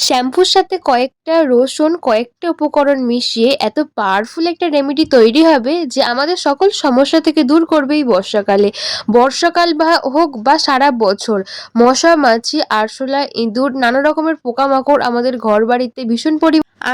শ্যাম্পুর সাথে কয়েকটা রসুন, কয়েকটা উপকরণ মিশিয়ে এত পাওয়ারফুল একটা রেমেডি তৈরি হবে যে আমাদের সকল সমস্যা থেকে দূর করবে এই বর্ষাকালে। বর্ষাকাল বা হোক বা সারা বছর মশা, মাছি, আরশোলা, ইঁদুর নানা রকমের পোকামাকড় আমাদের ঘরবাড়িতে ভীষণ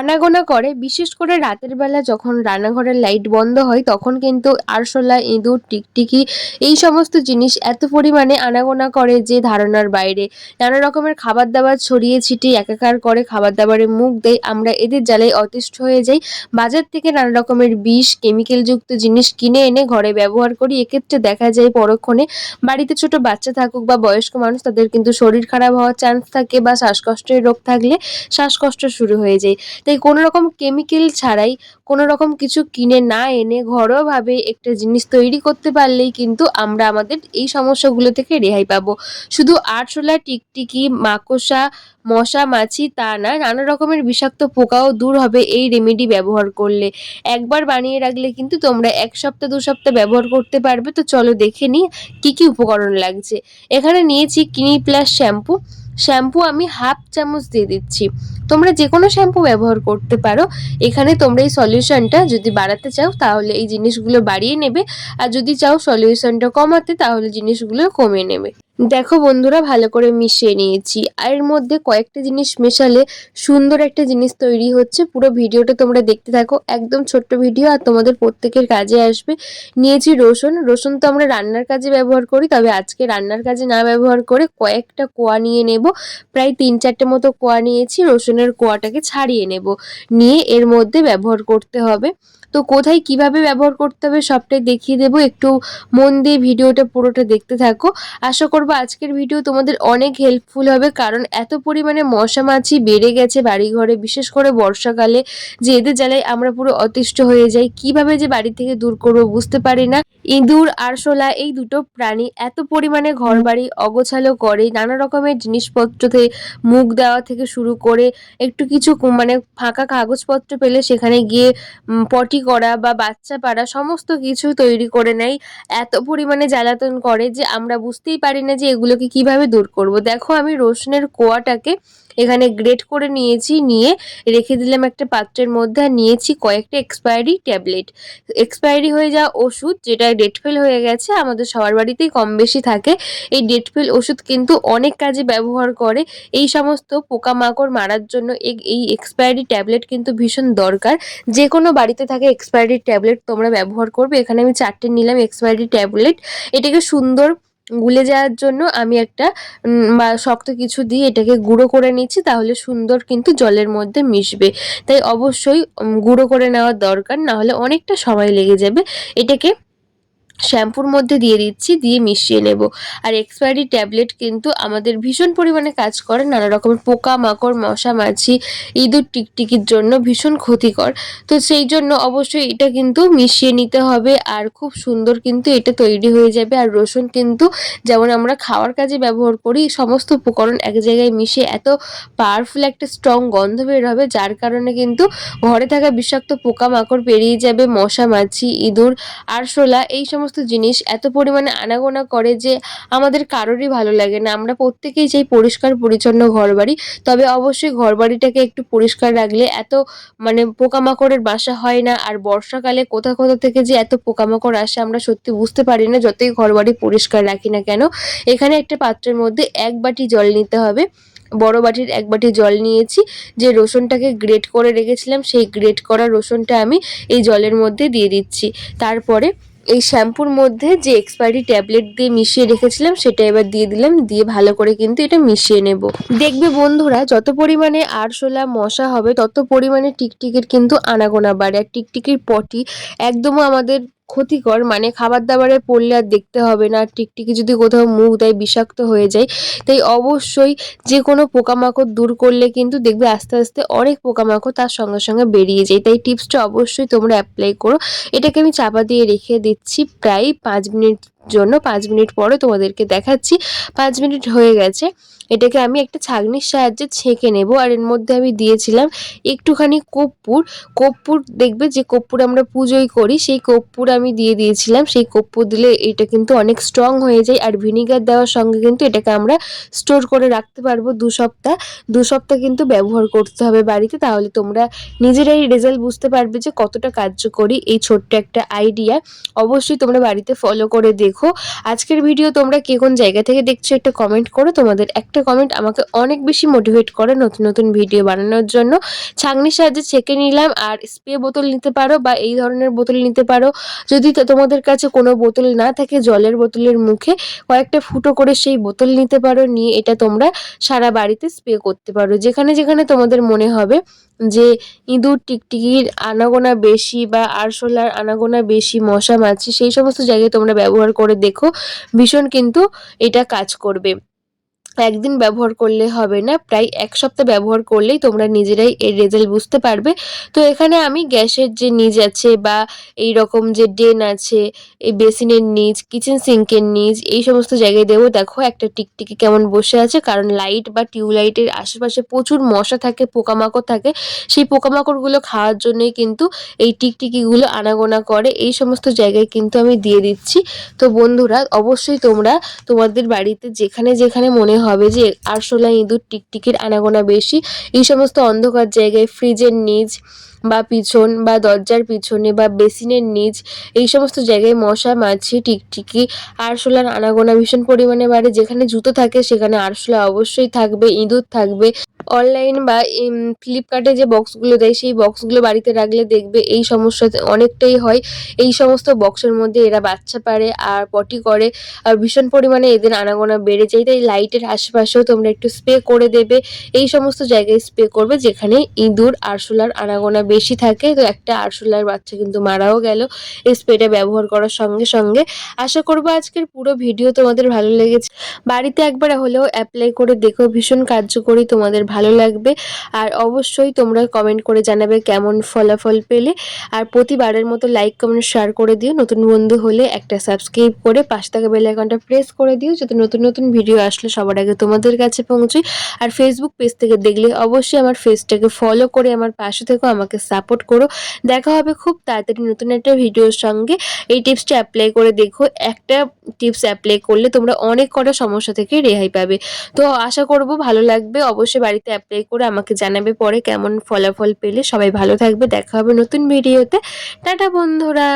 আনাগোনা করে। বিশেষ করে রাতের বেলা যখন রান্নাঘরের লাইট বন্ধ হয় তখন কিন্তু আরশোলা, ইঁদুর, টিকটিকি এই সমস্ত জিনিস এত পরিমাণে আনাগোনা করে যে ধারণার বাইরে। নানা রকমের খাবার-দাবার ছড়িয়ে ছিটিয়ে একাকার করে খাবার দাবারে মুখ দেয়। আমরা এদের জ্বালায় অতিষ্ঠ হয়ে যাই। বাজার থেকে নানা রকমের বিষ, কেমিক্যালযুক্ত জিনিস কিনে এনে ঘরে ব্যবহার করি। এক্ষেত্রে দেখা যায় পরক্ষণে বাড়িতে ছোট বাচ্চা থাকুক বা বয়স্ক মানুষ তাদের কিন্তু শরীর খারাপ হওয়ার চান্স থাকে বা শ্বাসকষ্টের রোগ থাকলে শ্বাসকষ্ট শুরু হয়ে যায়। তাই কোনো রকম কেমিক্যাল ছাড়াই কোনো রকম কিছু কিনে না এনে ঘরোয়াভাবে একটা জিনিস তৈরি করতে পারলেই কিন্তু আমরা আমাদের এই সমস্যাগুলো থেকে রেহাই পাবো। শুধু আরশোলা, টিকটিকি, মাকড়সা, মশা, মাছি তা না, নানা রকমের বিষাক্ত পোকাও দূর হবে এই রেমেডি ব্যবহার করলে। একবার বানিয়ে রাখলে কিন্তু তোমরা ১ সপ্তাহ ২ সপ্তাহ ব্যবহার করতে পারবে। তো চলো দেখে নিই কি, কি উপকরণ লাগছে। এখানে নিয়েছি ক্লিনিক প্লাস শ্যাম্পু। শ্যাম্পু আমি 1/2 চামচ দিয়ে দিচ্ছি। তোমরা যেকোনো শ্যাম্পু ব্যবহার করতে পারো। এখানে তোমরা এই সলিউশনটা যদি বাড়াতে চাও তাহলে এই জিনিসগুলো বাড়িয়ে নেবে, আর যদি চাও সলিউশনটা কমাতে তাহলে জিনিসগুলো কমিয়ে নেবে। দেখো বন্ধুরা, ভালো করে মিশিয়ে নিয়েছি। আর এর মধ্যে কয়েকটা জিনিস মেশালে সুন্দর একটা জিনিস তৈরি হচ্ছে। পুরো ভিডিওটা তোমরা দেখতে থাকো, একদম ছোট্ট ভিডিও আর তোমাদের প্রত্যেকের কাজে আসবে। নিয়েছি রসুন। রসুন তো আমরা রান্নার কাজে ব্যবহার করি, তবে আজকে রান্নার কাজে না ব্যবহার করে কয়েকটা কোয়া নিয়ে নেব। প্রায় ৩-৪টে মতো কোয়া নিয়েছি। রসুনের কোয়াটাকে ছাড়িয়ে নেব, নিয়ে এর মধ্যে ব্যবহার করতে হবে। তো কোথায় কিভাবে ব্যবহার করতে হবে সবটাই দেখিয়ে দেবো। একটু মন দিয়ে ভিডিওটা পুরোটা দেখতে থাকো। আশা করবো আজকের ভিডিও তোমাদের অনেক হেল্পফুল হবে, কারণ এত পরিমাণে মশা মাছি বেড়ে গেছে বাড়িঘরে, বিশেষ করে বর্ষাকালে, যে এদের জ্বালায় আমরা পুরো অতিষ্ঠ হয়ে যাই। কিভাবে যে বাড়ি থেকে দূর করবো বুঝতে পারি না। ইঁদুর, আরশোলা এই দুটো প্রাণী এত পরিমাণে ঘরবাড়ি অগোছালো করে, নানা রকমের জিনিসপত্রতে মুখ দেওয়া থেকে শুরু করে একটু কিছু মানে ফাঁকা কাগজপত্র পেলে সেখানে গিয়ে পটি করা বা বাচ্চা পাড়া সমস্ত কিছু তৈরি করে নেয়। এত পরিমাণে জ্বালাতন করে যে আমরা বুঝতেই পারি না যে এগুলোকে কিভাবে দূর করব। দেখো আমি রসুনের কোয়াটাকে এখানে গ্রেট করে নিয়েছি, নিয়ে রেখে দিলাম একটা পাত্রের মধ্যে। আর নিয়েছি কয়েকটা এক্সপায়ারি ট্যাবলেট। এক্সপায়ারি হয়ে যাওয়া ওষুধ, যেটা ডেট ফেল হয়ে গেছে, আমাদের সবার বাড়িতেই কম বেশি থাকে। এই ডেট ফেল ওষুধ কিন্তু অনেক কাজে ব্যবহার করে। এই সমস্ত পোকামাকড় মারার জন্য এই এক্সপায়ারি ট্যাবলেট কিন্তু ভীষণ দরকার। যে কোনো বাড়িতে থাকে এক্সপায়ারি ট্যাবলেট তোমরা ব্যবহার করবে। এখানে আমি 4টে নিলাম এক্সপায়ারি ট্যাবলেট। এটাকে সুন্দর গুলে যাওয়ার জন্য আমি একটা বা শক্ত কিছু দিয়ে এটাকে গুঁড়ো করে নিচ্ছি, তাহলে সুন্দর কিন্তু জলের মধ্যে মিশবে। তাই অবশ্যই গুঁড়ো করে নেওয়ার দরকার, না হলে অনেকটা সময় লেগে যাবে। এটাকে শ্যাম্পুর মধ্যে দিয়ে দিচ্ছি, দিয়ে মিশিয়ে নেব। আর এক্সপায়ারি ট্যাবলেট কিন্তু আমাদের ভীষণ পরিমাণে কাজ করে নানা রকমের পোকা মাকড়, মশা মাছি, ইঁদুর টিকটিকির জন্য ভীষণ ক্ষতিকর। তো সেই জন্য অবশ্যই এটা কিন্তু মিশিয়ে নিতে হবে, আর খুব সুন্দর কিন্তু এটা তৈরি হয়ে যাবে। আর রসুন কিন্তু যেমন আমরা খাওয়ার কাজে ব্যবহার করি, সমস্ত উপকরণ এক জায়গায় মিশিয়ে এত পাওয়ারফুল একটা স্ট্রং গন্ধ বের হবে, যার কারণে কিন্তু ঘরে থাকা বিষাক্ত পোকামাকড় বেরিয়ে যাবে। মশা মাছি, ইঁদুর, আরশোলা এই সমস্ত জিনিস এত পরিমাণে আনাগোনা করে যে আমাদের কারোরই ভালো লাগে না। আমরা প্রত্যেকেই চাই পরিষ্কার পরিচ্ছন্ন ঘরবাড়ি, তবে অবশ্যই ঘরবাড়িটাকে একটু পরিষ্কার রাখলে এত মানে পোকামাকড়ের বাসা হয় না। আর বর্ষাকালে কোথা কোথা থেকে যে এত পোকামাকড় আসে আমরা সত্যি বুঝতে পারি না, যতই ঘরবাড়ি পরিষ্কার রাখি না কেন। এখানে একটা পাত্রের মধ্যে 1 বাটি জল নিতে হবে। বড় বাটির 1 বাটি জল নিয়েছি। যে রসুনটাকে গ্রেট করে রেখেছিলাম সেই গ্রেট করা রসুনটা আমি এই জলের মধ্যে দিয়ে দিচ্ছি। তারপরে এই শ্যাম্পুর মধ্যে যে এক্সপায়ারি ট্যাবলেট দিয়ে মিশিয়ে রেখেছিলাম সেটা এবার দিয়ে দিলাম, দিয়ে ভালো করে কিন্তু এটা মিশিয়ে নেব। দেখবে বন্ধুরা, যত পরিমাণে আরশোলা মশা হবে তত পরিমাণে টিকটিকির কিন্তু আনাগোনা বাড়ে। আর টিকটিকির পটি একদমও আমাদের ক্ষতিকর, মানে খাবার দাবারে পড়লে আর দেখতে হবে না। আর টিকটিকি যদি কোথাও মুখ দেয় বিষাক্ত হয়ে যায়। তাই অবশ্যই যে কোনো পোকামাকড় দূর করলে কিন্তু দেখবে আস্তে আস্তে অনেক পোকামাকড় তার সঙ্গে সঙ্গে বেরিয়ে যায়। তাই টিপসটা অবশ্যই তোমরা অ্যাপ্লাই করো। এটাকে আমি চাপা দিয়ে রেখে দিচ্ছি প্রায় 5 মিনিট জন্য। 5 মিনিট পরে তোমাদেরকে দেখাচ্ছি। 5 মিনিট হয়ে গেছে। এটাকে আমি একটা ছাঁকনির সাহায্যে ছেঁকে নেব। আর এর মধ্যে আমি দিয়েছিলাম একটুখানি কর্পূর। কর্পূর দেখবে যে কর্পূর আমরা পুজোয় করি, সেই কর্পূর আমি দিয়ে দিয়েছিলাম। সেই কর্পূর দিলে এটা কিন্তু অনেক স্ট্রং হয়ে যায়। আর ভিনিগার দেওয়ার সঙ্গে কিন্তু এটাকে আমরা স্টোর করে রাখতে পারবো ২ সপ্তাহ। ২ সপ্তাহ কিন্তু ব্যবহার করতে হবে বাড়িতে। তাহলে তোমরা নিজেরাই রেজাল্ট বুঝতে পারবে যে কতটা কার্যকরী এই ছোট্ট একটা আইডিয়া। অবশ্যই তোমরা বাড়িতে ফলো করে দেখো। আজকের ভিডিও তোমরা কে কোন জায়গা থেকে দেখছো একটা কমেন্ট করো। তোমাদের একটা কমেন্ট আমাকে অনেক বেশি মোটিভেট করে নতুন নতুন ভিডিও বানানোর জন্য। ছাঁকনির সাহায্যে ছেঁকে নিলাম। আর স্প্রে বোতল নিতে পারো বা এই ধরনের বোতল নিতে পারো। যদি তোমাদের কাছে কোনো বোতল না থাকে, জলের বোতলের মুখে কয়েকটা ফুটো করে সেই বোতল নিতে পারো। নিয়ে এটা তোমরা সারা বাড়িতে স্প্রে করতে পারো। যেখানে যেখানে তোমাদের মনে হবে যে ইঁদুর টিকটিকির আনাগোনা বেশি বা আরশোলার আনাগোনা বেশি, মশা মাছি, সেই সমস্ত জায়গায় তোমরা ব্যবহার করে দেখো। ভীষণ কিন্তু এটা কাজ করবে। একদিন ব্যবহার করলে হবে না, প্রায় ১ সপ্তাহ ব্যবহার করলেই তোমরা নিজেরাই এর রেজাল্ট বুঝতে পারবে। তো এখানে আমি গ্যাসের যে নিচ আছে বা এই রকম যে ড্রেন আছে, এই বেসিনের নিচ, কিচেন সিঙ্কের নিচ, এই সমস্ত জায়গায় দেবো। দেখো একটা টিকটিকি কেমন বসে আছে, কারণ লাইট বা টিউবলাইটের আশেপাশে প্রচুর মশা থাকে, পোকামাকড় থাকে। সেই পোকামাকড়গুলো খাওয়ার জন্যই কিন্তু এই টিকটিকিগুলো আনাগোনা করে। এই সমস্ত জায়গায় কিন্তু আমি দিয়ে দিচ্ছি। তো বন্ধুরা, অবশ্যই তোমরা তোমাদের বাড়িতে যেখানে যেখানে মনে হবে যে আরশোলা, ইঁদুর, টিকটিকির আনাগোনা বেশি, এই সমস্ত অন্ধকার জায়গায়, ফ্রিজের নিচ বা পিছন বা দরজার পিছনে বা বেসিনের নিচ, এই সমস্ত জায়গায় মশা মাছি, টিকটিকি, আরশোলার আনাগোনা ভীষণ পরিমাণে বাড়ে। যেখানে জুতো থাকে সেখানে আরশোলা অবশ্যই থাকবে, ইঁদুর থাকবে। অনলাইন বা ফ্লিপকার্টে যে বক্সগুলো দেয় সেই বক্সগুলো বাড়িতে রাখলে দেখবে এই সমস্যা অনেকটাই হয়। এই সমস্ত বক্সের মধ্যে এরা বাচ্চা পারে আর পটি করে। আর ভীষণ পরিমাণে এদের আনাগোনা বেড়ে যায়। তাই লাইটের আশেপাশেও তোমরা একটু স্প্রে করে দেবে। এই সমস্ত জায়গায় স্প্রে করবে যেখানে ইঁদুর, আরশোলার আনাগোনা বেশি থাকে। তো একটা আরশোলার বাচ্চা কিন্তু মারাও গেল এই স্প্রেটা ব্যবহার করার সঙ্গে সঙ্গে। আশা করবো আজকের পুরো ভিডিও তোমাদের ভালো লেগেছে। বাড়িতে একবার হলেও অ্যাপ্লাই করে দেখো, ভীষণ কার্যকরী, তোমাদের ভালো লাগবে। আর অবশ্যই তোমরা কমেন্ট করে জানাবে কেমন ফলাফল পেলে। আর প্রতিবারের মতো লাইক, কমেন্ট, শেয়ার করে দিও। নতুন বন্ধু হলে একটা সাবস্ক্রাইব করে পাশে থাকা বেল আইকনটা প্রেস করে দিও, যাতে নতুন নতুন ভিডিও আসলে সবার আগে তোমাদের কাছে পৌঁছয়। আর ফেসবুক পেজ থেকে দেখলে অবশ্যই আমার পেজটাকে ফলো করে আমার পাশে থেকো, আমাকে সাপোর্ট করো। দেখা হবে খুব তাড়াতাড়ি নতুন একটা ভিডিওর সঙ্গে। এই টিপসটা অ্যাপ্লাই করে দেখো। একটা টিপস অ্যাপ্লাই করলে তোমরা অনেক কটা সমস্যা থেকে রেহাই পাবে। তো আশা করব ভালো লাগবে। অবশ্যই বাড়িতে অ্যাপ্লাই করে আমাকে জানাবে পরে কেমন ফলাফল পেলে। সবাই ভালো থাকবে। দেখা হবে নতুন ভিডিওতে। টাটা বন্ধুরা।